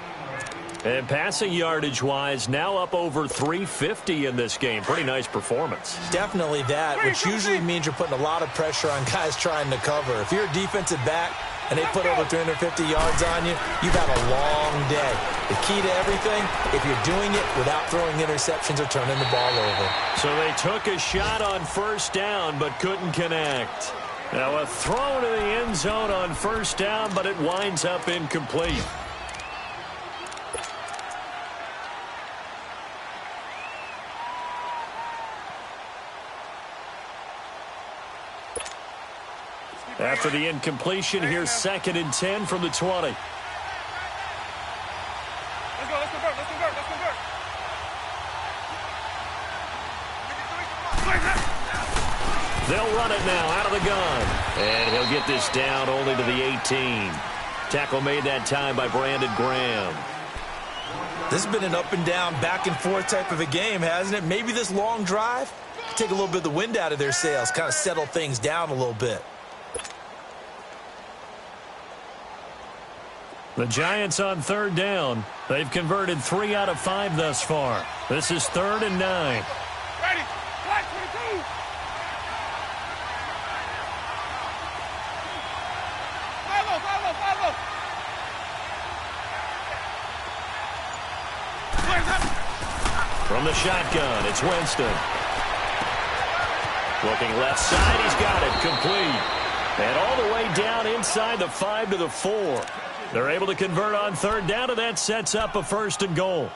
Speaker 1: And passing yardage-wise, now up over 350 in this game. Pretty nice performance.
Speaker 2: Definitely that, which usually means you're putting a lot of pressure on guys trying to cover. If you're a defensive back and they put over 350 yards on you, you've had a long day. The key to everything, if you're doing it without throwing interceptions or turning the ball over.
Speaker 1: So they took a shot on first down but couldn't connect. Now a throw to the end zone on first down, but it winds up incomplete. After the incompletion, here's 2nd and 10 from the 20.
Speaker 3: Let's convert.
Speaker 1: They'll run it now out of the gun. And he'll get this down only to the 18. Tackle made that time by Brandon Graham.
Speaker 2: This has been an up and down, back and forth type of a game, hasn't it? Maybe this long drive take a little bit of the wind out of their sails, kind of settle things down a little bit.
Speaker 1: The Giants on third down. They've converted 3 out of 5 thus far. This is 3rd and 9.
Speaker 3: Ready. Flag 22. Follow.
Speaker 1: From the shotgun, it's Winston. Looking left side, he's got it, complete. And all the way down inside the 5 to the 4. They're able to convert on third down, and that sets up a 1st and goal.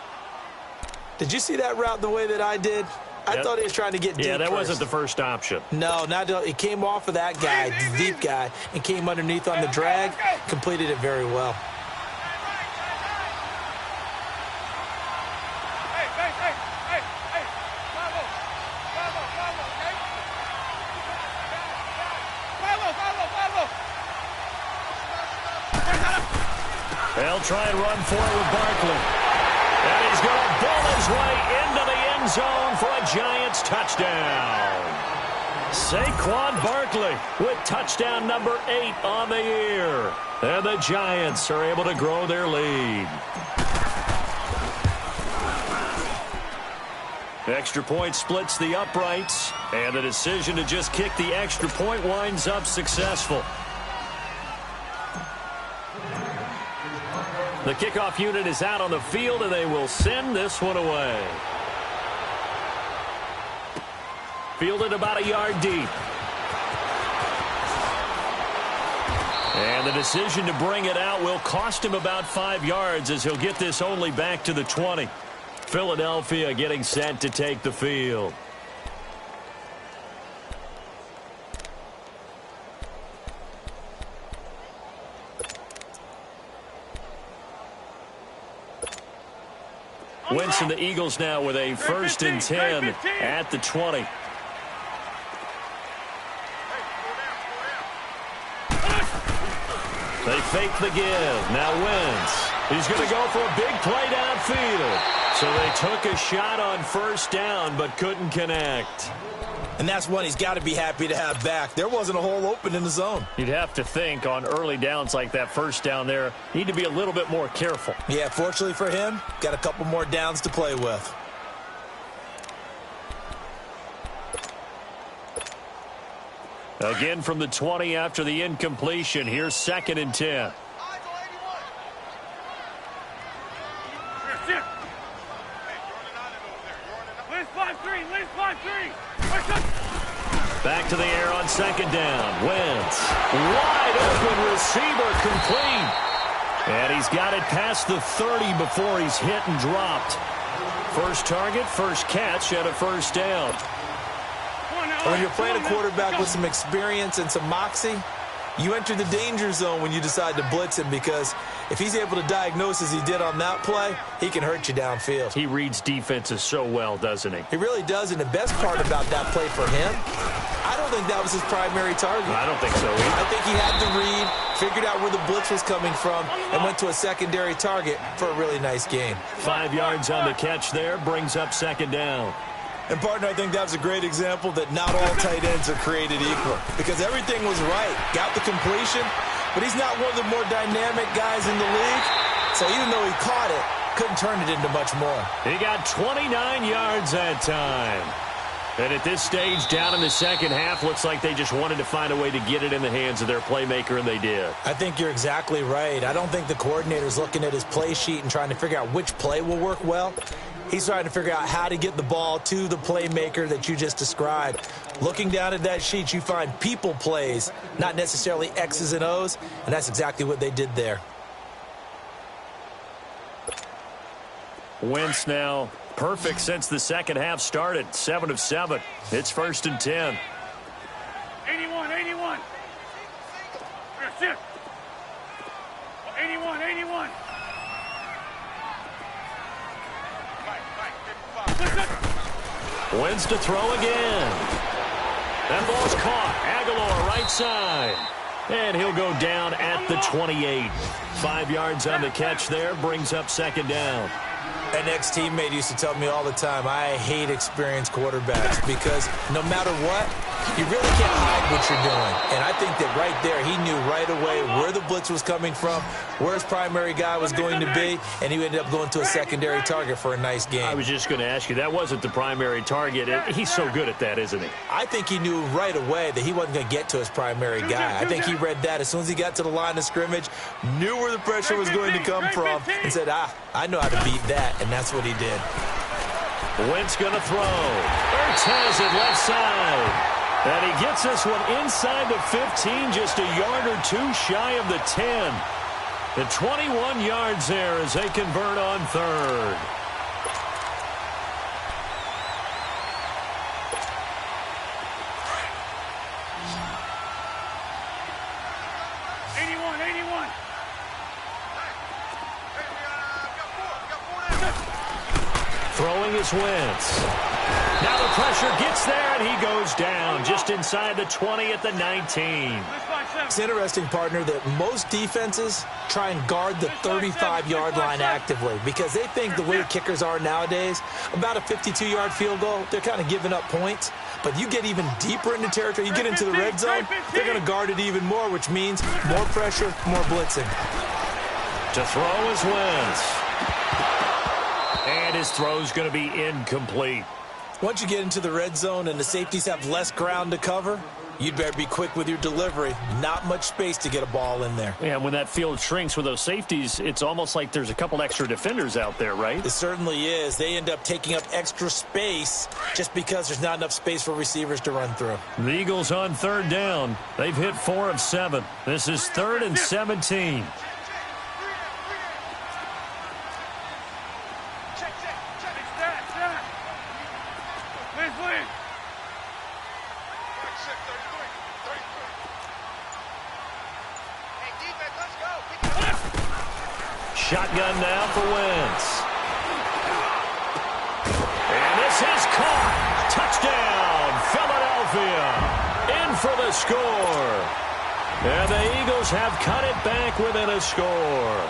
Speaker 2: Did you see that route the way that I did? I thought he was trying to get deep.
Speaker 1: Yeah, that
Speaker 2: first.
Speaker 1: wasn't the first option.
Speaker 2: No, it came off of that guy, the deep guy, and came underneath on the drag, completed it very well.
Speaker 1: They'll try and run for it with Barkley. And he's going to bull his way into the end zone for a Giants touchdown. Saquon Barkley with touchdown number 8 on the year. And the Giants are able to grow their lead. Extra point splits the uprights, and the decision to just kick the extra point winds up successful. The kickoff unit is out on the field, and they will send this one away. Fielded about a yard deep. And the decision to bring it out will cost him about 5 yards as he'll get this only back to the 20. Philadelphia getting set to take the field. Wentz and the Eagles now with a 1st and 10 at the 20. They fake the give. Now Wentz. He's going to go for a big play downfield. So they took a shot on 1st down but couldn't connect.
Speaker 2: And that's one he's got to be happy to have back. There wasn't a hole open in the zone.
Speaker 1: You'd have to think on early downs like that 1st down there, need to be a little bit more careful.
Speaker 2: Yeah, fortunately for him, got a couple more downs to play with.
Speaker 1: Again from the 20 after the incompletion. Here's 2nd and 10. Back to the air on 2nd down. Wentz. Wide open receiver complete. And he's got it past the 30 before he's hit and dropped. First target, first catch, and a 1st down.
Speaker 2: When you're playing a quarterback with some experience and some moxie, you enter the danger zone when you decide to blitz him, because if he's able to diagnose as he did on that play, he can hurt you downfield.
Speaker 1: He reads defenses so well, doesn't he?
Speaker 2: He really does, and the best part about that play for him, I don't think that was his primary target.
Speaker 1: I don't think so either.
Speaker 2: I think he had to read, figured out where the blitz was coming from, and went to a secondary target for a really nice gain.
Speaker 1: 5 yards on the catch there, brings up 2nd down.
Speaker 2: And, partner, I think that was a great example that not all tight ends are created equal, because everything was right. Got the completion, but he's not one of the more dynamic guys in the league. So even though he caught it, couldn't turn it into much more.
Speaker 1: He got 29 yards that time. And at this stage, down in the 2nd half, looks like they just wanted to find a way to get it in the hands of their playmaker, and they did.
Speaker 2: I think you're exactly right. I don't think the coordinator's looking at his play sheet and trying to figure out which play will work well. He's trying to figure out how to get the ball to the playmaker that you just described. Looking down at that sheet, you find people plays, not necessarily X's and O's, and that's exactly what they did there.
Speaker 1: Wentz now perfect since the 2nd half started. 7 of 7. It's 1st and 10.
Speaker 3: 81. 81.
Speaker 1: Wentz to throw again. That ball's caught. Aguilar right side. And he'll go down at the 28. 5 yards on the catch there. Brings up 2nd down.
Speaker 2: An ex-teammate used to tell me all the time, I hate experienced quarterbacks, because no matter what, you really can't hide what you're doing. And I think that right there, he knew right away where the blitz was coming from, where his primary guy was going to be, and he ended up going to a secondary target for a nice game.
Speaker 1: I was just going to ask you, that wasn't the primary target. He's so good at that, isn't he?
Speaker 2: I think he knew right away that he wasn't going to get to his primary guy. I think he read that as soon as he got to the line of scrimmage, knew where the pressure was going to come from, and said, I know how to beat that, and that's what he did.
Speaker 1: Wentz going to throw. Ertz has it left side. And he gets this one inside the 15, just a yard or two shy of the 10. The 21 yards there as they convert on 3rd. Throwing is Wentz. Now the pressure gets there, and he goes down just inside inside the 20 at the 19.
Speaker 2: It's interesting, partner, that most defenses try and guard the 35-yard line actively because they think the way kickers are nowadays, about a 52-yard field goal, they're kind of giving up points. But you get even deeper into territory, you get into the red zone, they're going to guard it even more, which means more pressure, more blitzing.
Speaker 1: To throw is Wentz. And his throw's going to be incomplete.
Speaker 2: Once you get into the red zone and the safeties have less ground to cover, you'd better be quick with your delivery. Not much space to get a ball in there.
Speaker 1: Yeah, when that field shrinks with those safeties, it's almost like there's a couple extra defenders out there, right?
Speaker 2: It certainly is. They end up taking up extra space just because there's not enough space for receivers to run through.
Speaker 1: The Eagles on third down. They've hit 4 of 7. This is 3rd and 17. Shotgun now for Wentz. And this is caught. Touchdown, Philadelphia. In for the score. And the Eagles have cut it back within a score.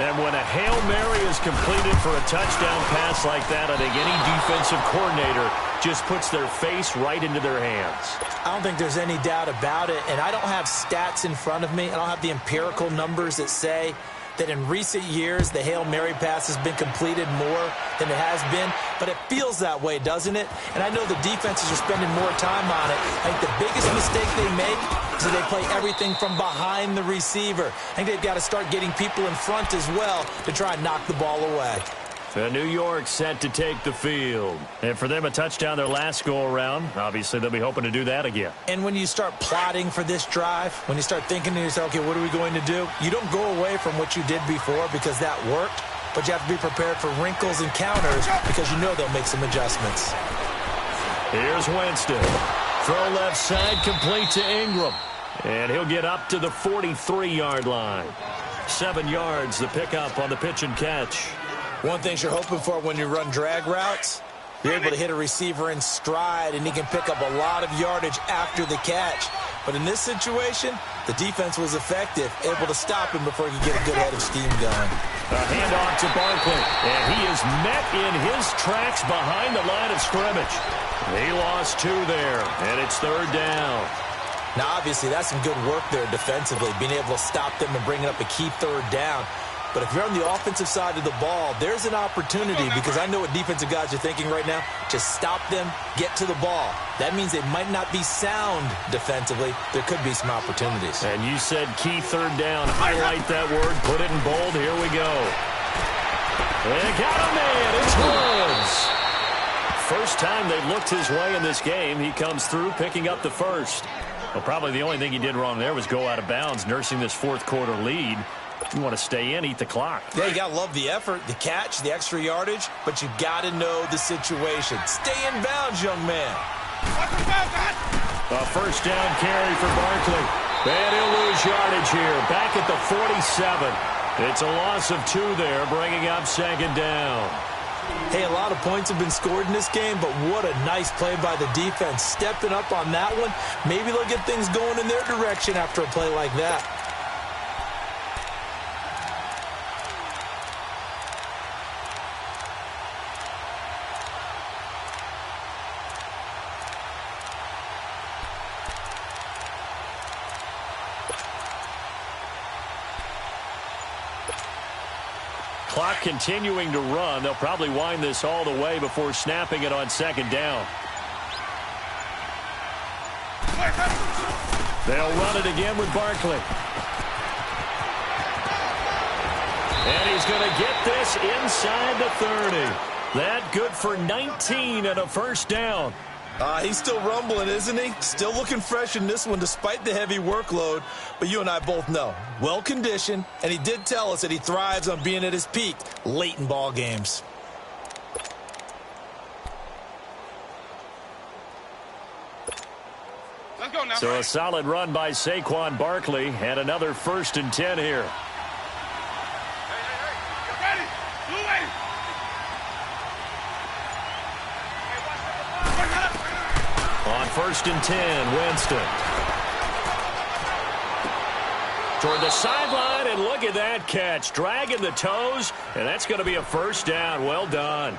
Speaker 1: And when a Hail Mary is completed for a touchdown pass like that, I think any defensive coordinator just puts their face right into their hands.
Speaker 2: I don't think there's any doubt about it. And I don't have stats in front of me. I don't have the empirical numbers that say that in recent years the Hail Mary pass has been completed more than it has been, but it feels that way, doesn't it? And I know the defenses are spending more time on it. I think the biggest mistake they make is that they play everything from behind the receiver. I think they've got to start getting people in front as well to try and knock the ball away.
Speaker 1: New York set to take the field. And for them, a touchdown their last go-around. Obviously, they'll be hoping to do that again.
Speaker 2: And when you start plotting for this drive, when you start thinking to yourself, okay, what are we going to do? You don't go away from what you did before because that worked, but you have to be prepared for wrinkles and counters because you know they'll make some adjustments.
Speaker 1: Here's Winston. Throw left side, complete to Ingram. And he'll get up to the 43-yard line. 7 yards, the pickup on the pitch and catch.
Speaker 2: One thing you're hoping for when you run drag routes, you're able to hit a receiver in stride, and he can pick up a lot of yardage after the catch. But in this situation, the defense was effective, able to stop him before he could get a good head of steam going.
Speaker 1: A handoff to Barkley, and he is met in his tracks behind the line of scrimmage. He lost 2 there, and it's 3rd down.
Speaker 2: Now, obviously, that's some good work there defensively, being able to stop them and bringing up a key 3rd down. But if you're on the offensive side of the ball, there's an opportunity because I know what defensive guys are thinking right now. Just stop them, get to the ball. That means they might not be sound defensively. There could be some opportunities.
Speaker 1: And you said key 3rd down. Highlight that word. Put it in bold. Here we go. They got a man. It's Woods. First time they've looked his way in this game. He comes through picking up the first. Well, probably the only thing he did wrong there was go out of bounds, nursing this 4th quarter lead. You want to stay in, eat the clock.
Speaker 2: Yeah, you got to love the effort, the catch, the extra yardage, but you got to know the situation. Stay in bounds, young man.
Speaker 1: A first down carry for Barkley. And he'll lose yardage here. Back at the 47. It's a loss of 2 there, bringing up 2nd down.
Speaker 2: Hey, a lot of points have been scored in this game, but what a nice play by the defense. Stepping up on that one. Maybe they'll get things going in their direction after a play like that.
Speaker 1: Clock continuing to run. They'll probably wind this all the way before snapping it on 2nd down. They'll run it again with Barkley. And he's going to get this inside the 30. That good for 19 and a first down.
Speaker 2: He's still rumbling, isn't he? Still looking fresh in this one despite the heavy workload. But you and I both know, well-conditioned, and he did tell us that he thrives on being at his peak late in ball games.
Speaker 3: Let's go now.
Speaker 1: So a solid run by Saquon Barkley and another 1st and 10 here.
Speaker 3: Hey, get ready. Blue wave.
Speaker 1: On 1st and 10, Winston. Toward the sideline, and look at that catch. Dragging the toes, and that's going to be a first down. Well done.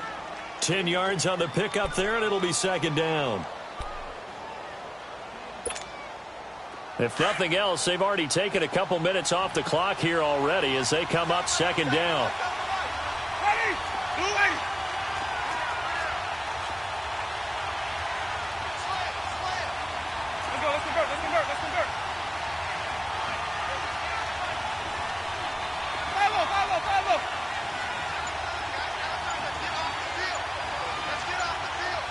Speaker 1: 10 yards on the pickup there, and it'll be 2nd down. If nothing else, they've already taken a couple minutes off the clock here already as they come up 2nd down.
Speaker 3: Ready? Blue lane. Let's go, let's convert, let's convert, let's convert. Follow. Let's get off the field. Let's get off the field.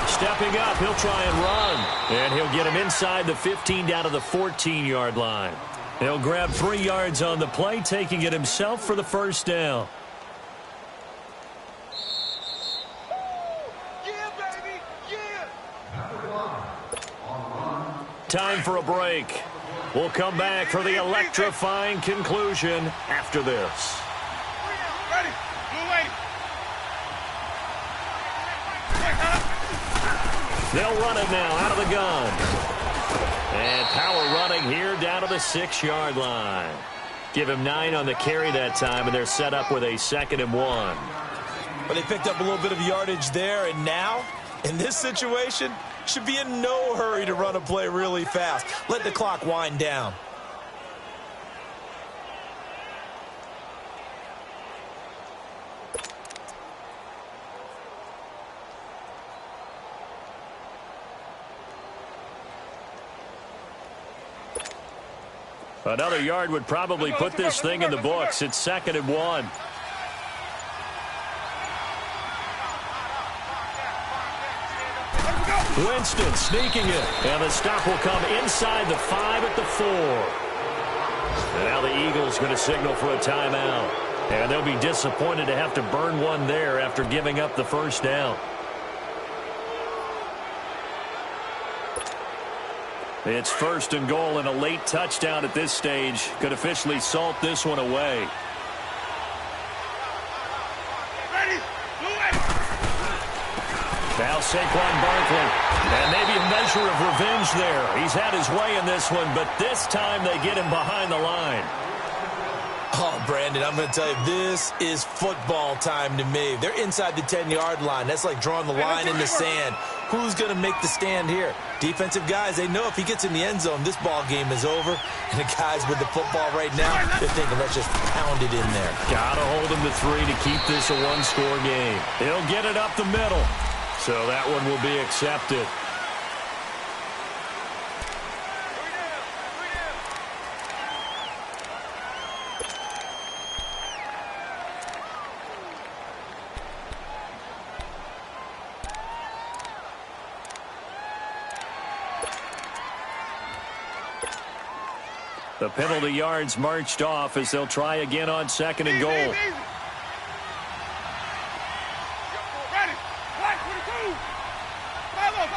Speaker 1: Stepping up, he'll try and run. And he'll get him inside the 15 down to the 14-yard line. He'll grab 3 yards on the play, taking it himself for the first down.
Speaker 3: Yeah, baby, yeah.
Speaker 1: Time for a break. We'll come back for the electrifying conclusion after this.
Speaker 3: Ready? Blue lane.
Speaker 1: They'll run it now out of the gun. And power running here down to the 6-yard line. Give him 9 on the carry that time, and they're set up with a 2nd and 1.
Speaker 2: Well, they picked up a little bit of yardage there, and now, in this situation, should be in no hurry to run a play really fast. Let the clock wind down.
Speaker 1: Another yard would probably put this thing in the books. It's 2nd and 1. Winston sneaking it. And the stop will come inside the 5 at the 4. And now the Eagles going to signal for a timeout. And they'll be disappointed to have to burn one there after giving up the first down. It's 1st and goal, and a late touchdown at this stage could officially salt this one away.
Speaker 3: Ready? Blue lane.
Speaker 1: Now Saquon Barkley, and maybe a measure of revenge there. He's had his way in this one, but this time they get him behind the line.
Speaker 2: Oh, Brandon, I'm going to tell you, this is football time to me. They're inside the 10-yard line. That's like drawing the line in the sand. Who's going to make the stand here? Defensive guys, they know if he gets in the end zone, this ball game is over. And the guys with the football right now, they're thinking, let's just pound it in there.
Speaker 1: Got to hold him to 3 to keep this a one-score game. He'll get it up the middle. So that one will be accepted. The penalty yards marched off as they'll try again on 2nd and goal.
Speaker 3: Ready? Black 22. Follow.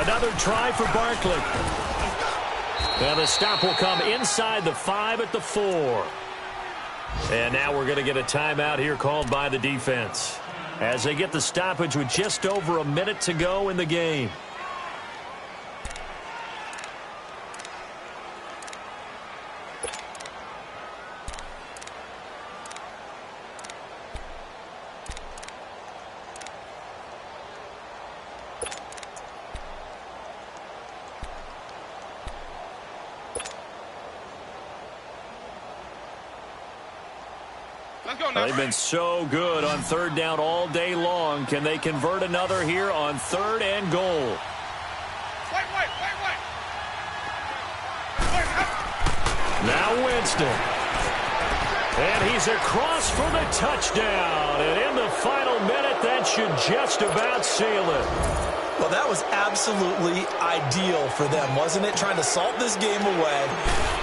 Speaker 1: Another try for Barkley. And the stop will come inside the 5 at the 4. And now we're going to get a timeout here called by the defense as they get the stoppage with just over a minute to go in the game. They've been so good on 3rd down all day long. Can they convert another here on 3rd and goal?
Speaker 3: White.
Speaker 1: Now Winston. And he's across for the touchdown. And in the final minute, that should just about seal it.
Speaker 2: Well, that was absolutely ideal for them, wasn't it? Trying to salt this game away.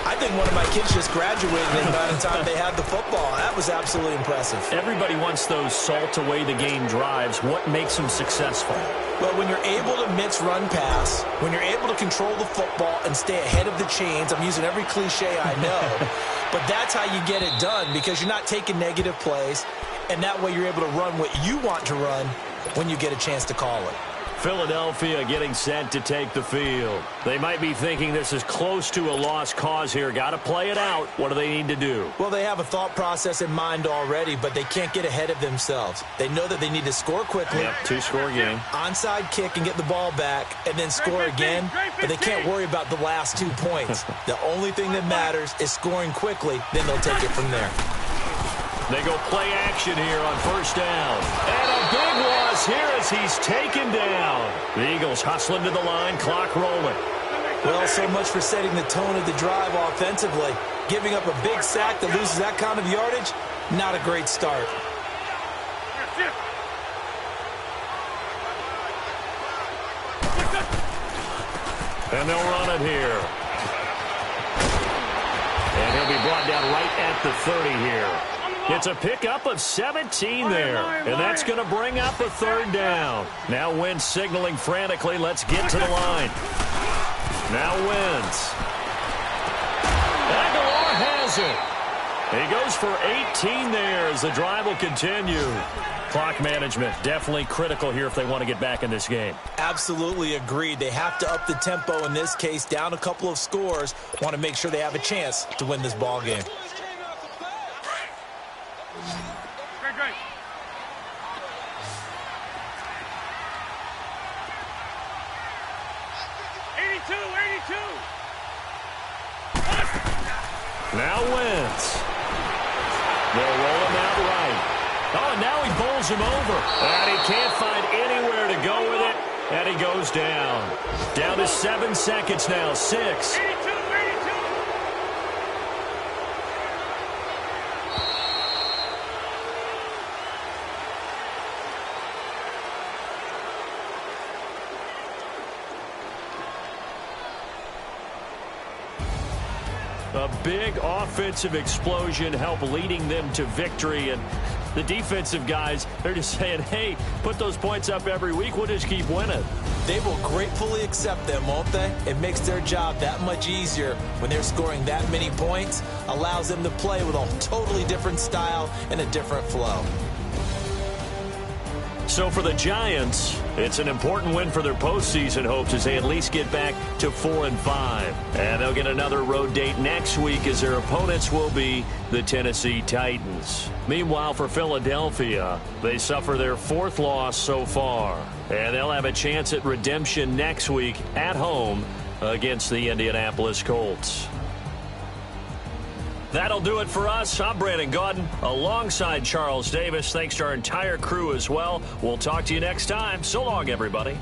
Speaker 2: I think one of my kids just graduated in the amount of time they had the football. That was absolutely impressive.
Speaker 1: Everybody wants those salt away the game drives. What makes them successful?
Speaker 2: Well, when you're able to mix run pass, when you're able to control the football and stay ahead of the chains, I'm using every cliche I know, But that's how you get it done, because you're not taking negative plays, and that way you're able to run what you want to run when you get a chance to call it.
Speaker 1: Philadelphia getting set to take the field. They might be thinking this is close to a lost cause here. Got to play it out. What do they need to do?
Speaker 2: Well, they have a thought process in mind already, but they can't get ahead of themselves. They know that they need to score quickly.
Speaker 1: Yep, two-score game.
Speaker 2: Onside kick and get the ball back, and then score again, but they can't worry about the last 2 points. The only thing that matters is scoring quickly, then they'll take it from there.
Speaker 1: They go play action here on first down. And a big loss here as he's taken down. The Eagles hustling to the line, clock rolling.
Speaker 2: Well, so much for setting the tone of the drive offensively. Giving up a big sack that loses that kind of yardage, not a great start.
Speaker 1: And they'll run it here. And he'll be brought down right at the 30 here. It's a pickup of 17 there, and that's going to bring up a third down. Now Wentz signaling frantically, let's get to the line. Now Wentz. Aguilar has it. He goes for 18 there as the drive will continue. Clock management definitely critical here if they want to get back in this game.
Speaker 2: Absolutely agreed. They have to up the tempo in this case, down a couple of scores. Want to make sure they have a chance to win this ball game.
Speaker 3: Great. 82.
Speaker 1: Now Wentz. They'll roll him out right. Oh, and now he bowls him over. And he can't find anywhere to go with it. And he goes down. Down to 7 seconds now. 6.
Speaker 3: 82.
Speaker 1: A big offensive explosion helped leading them to victory. And the defensive guys, they're just saying, hey, put those points up every week. We'll just keep winning.
Speaker 2: They will gratefully accept them, won't they? It makes their job that much easier when they're scoring that many points. Allows them to play with a totally different style and a different flow.
Speaker 1: So for the Giants, it's an important win for their postseason hopes as they at least get back to 4-5. And they'll get another road date next week as their opponents will be the Tennessee Titans. Meanwhile, for Philadelphia, they suffer their 4th loss so far. And they'll have a chance at redemption next week at home against the Indianapolis Colts. That'll do it for us. I'm Brandon Gaudin alongside Charles Davis. Thanks to our entire crew as well. We'll talk to you next time. So long, everybody.